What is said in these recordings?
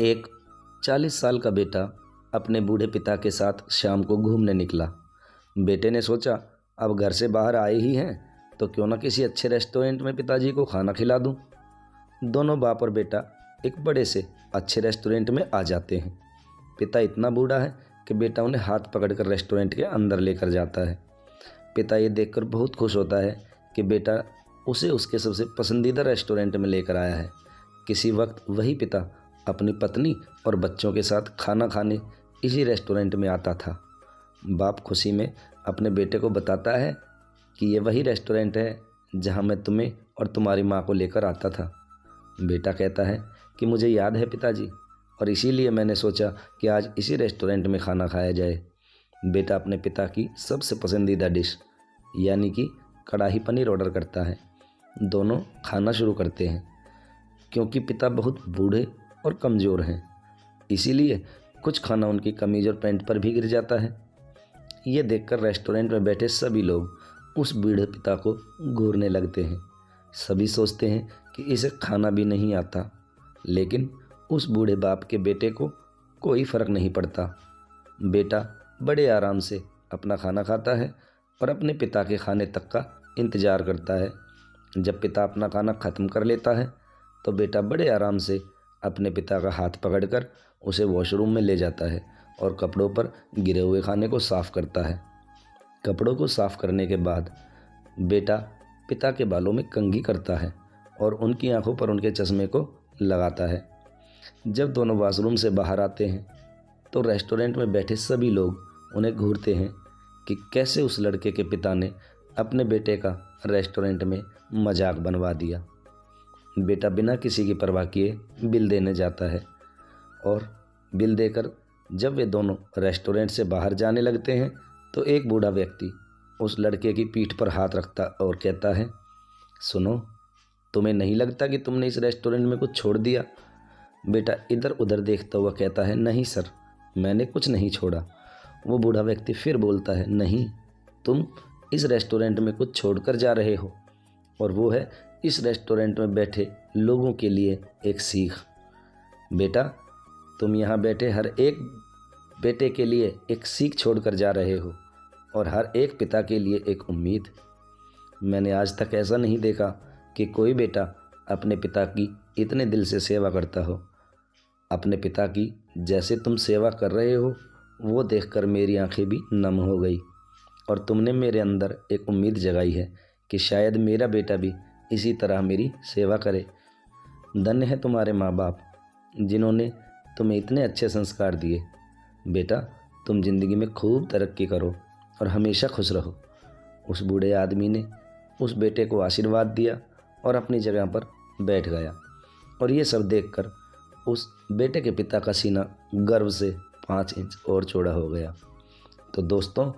एक 40 साल का बेटा अपने बूढ़े पिता के साथ शाम को घूमने निकला। बेटे ने सोचा, अब घर से बाहर आए ही हैं तो क्यों ना किसी अच्छे रेस्टोरेंट में पिताजी को खाना खिला दूं। दोनों बाप और बेटा एक बड़े से अच्छे रेस्टोरेंट में आ जाते हैं। पिता इतना बूढ़ा है कि बेटा उन्हें हाथ पकड़कर रेस्टोरेंट के अंदर लेकर जाता है। पिता ये देखकर बहुत खुश होता है कि बेटा उसे उसके सबसे पसंदीदा रेस्टोरेंट में लेकर आया है। किसी वक्त वही पिता अपनी पत्नी और बच्चों के साथ खाना खाने इसी रेस्टोरेंट में आता था। बाप खुशी में अपने बेटे को बताता है कि ये वही रेस्टोरेंट है जहां मैं तुम्हें और तुम्हारी माँ को लेकर आता था। बेटा कहता है कि मुझे याद है पिताजी, और इसीलिए मैंने सोचा कि आज इसी रेस्टोरेंट में खाना खाया जाए। बेटा अपने पिता की सबसे पसंदीदा डिश यानी कि कढ़ाई पनीर ऑर्डर करता है। दोनों खाना शुरू करते हैं। क्योंकि पिता बहुत बूढ़े और कमज़ोर हैं, इसीलिए कुछ खाना उनकी कमीज और पैंट पर भी गिर जाता है। ये देखकर रेस्टोरेंट में बैठे सभी लोग उस बूढ़े पिता को घूरने लगते हैं। सभी सोचते हैं कि इसे खाना भी नहीं आता, लेकिन उस बूढ़े बाप के बेटे को कोई फ़र्क नहीं पड़ता। बेटा बड़े आराम से अपना खाना खाता है और अपने पिता के खाने तक का इंतज़ार करता है। जब पिता अपना खाना ख़त्म कर लेता है तो बेटा बड़े आराम से अपने पिता का हाथ पकड़कर उसे वॉशरूम में ले जाता है और कपड़ों पर गिरे हुए खाने को साफ़ करता है। कपड़ों को साफ़ करने के बाद बेटा पिता के बालों में कंघी करता है और उनकी आंखों पर उनके चश्मे को लगाता है। जब दोनों वॉशरूम से बाहर आते हैं तो रेस्टोरेंट में बैठे सभी लोग उन्हें घूरते हैं कि कैसे उस लड़के के पिता ने अपने बेटे का रेस्टोरेंट में मजाक बनवा दिया। बेटा बिना किसी की परवाह किए बिल देने जाता है और बिल देकर जब वे दोनों रेस्टोरेंट से बाहर जाने लगते हैं तो एक बूढ़ा व्यक्ति उस लड़के की पीठ पर हाथ रखता और कहता है, सुनो, तुम्हें नहीं लगता कि तुमने इस रेस्टोरेंट में कुछ छोड़ दिया? बेटा इधर उधर देखता हुआ कहता है, नहीं सर, मैंने कुछ नहीं छोड़ा। वो बूढ़ा व्यक्ति फिर बोलता है, नहीं, तुम इस रेस्टोरेंट में कुछ छोड़कर जा रहे हो, और वो है इस रेस्टोरेंट में बैठे लोगों के लिए एक सीख। बेटा तुम यहाँ बैठे हर एक बेटे के लिए एक सीख छोड़कर जा रहे हो और हर एक पिता के लिए एक उम्मीद। मैंने आज तक ऐसा नहीं देखा कि कोई बेटा अपने पिता की इतने दिल से सेवा करता हो। अपने पिता की जैसे तुम सेवा कर रहे हो वो देखकर मेरी आंखें भी नम हो गई, और तुमने मेरे अंदर एक उम्मीद जगाई है कि शायद मेरा बेटा भी इसी तरह मेरी सेवा करे। धन्य है तुम्हारे माँ बाप जिन्होंने तुम्हें इतने अच्छे संस्कार दिए। बेटा तुम ज़िंदगी में खूब तरक्की करो और हमेशा खुश रहो। उस बूढ़े आदमी ने उस बेटे को आशीर्वाद दिया और अपनी जगह पर बैठ गया, और ये सब देखकर उस बेटे के पिता का सीना गर्व से 5 इंच और चौड़ा हो गया। तो दोस्तों,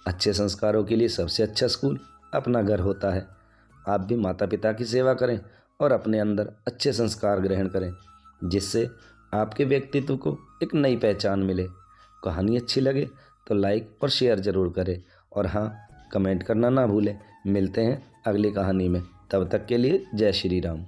अच्छे संस्कारों के लिए सबसे अच्छा स्कूल अपना घर होता है। आप भी माता पिता की सेवा करें और अपने अंदर अच्छे संस्कार ग्रहण करें, जिससे आपके व्यक्तित्व को एक नई पहचान मिले। कहानी अच्छी लगे तो लाइक और शेयर ज़रूर करें, और हाँ, कमेंट करना ना भूलें। मिलते हैं अगली कहानी में, तब तक के लिए जय श्री राम।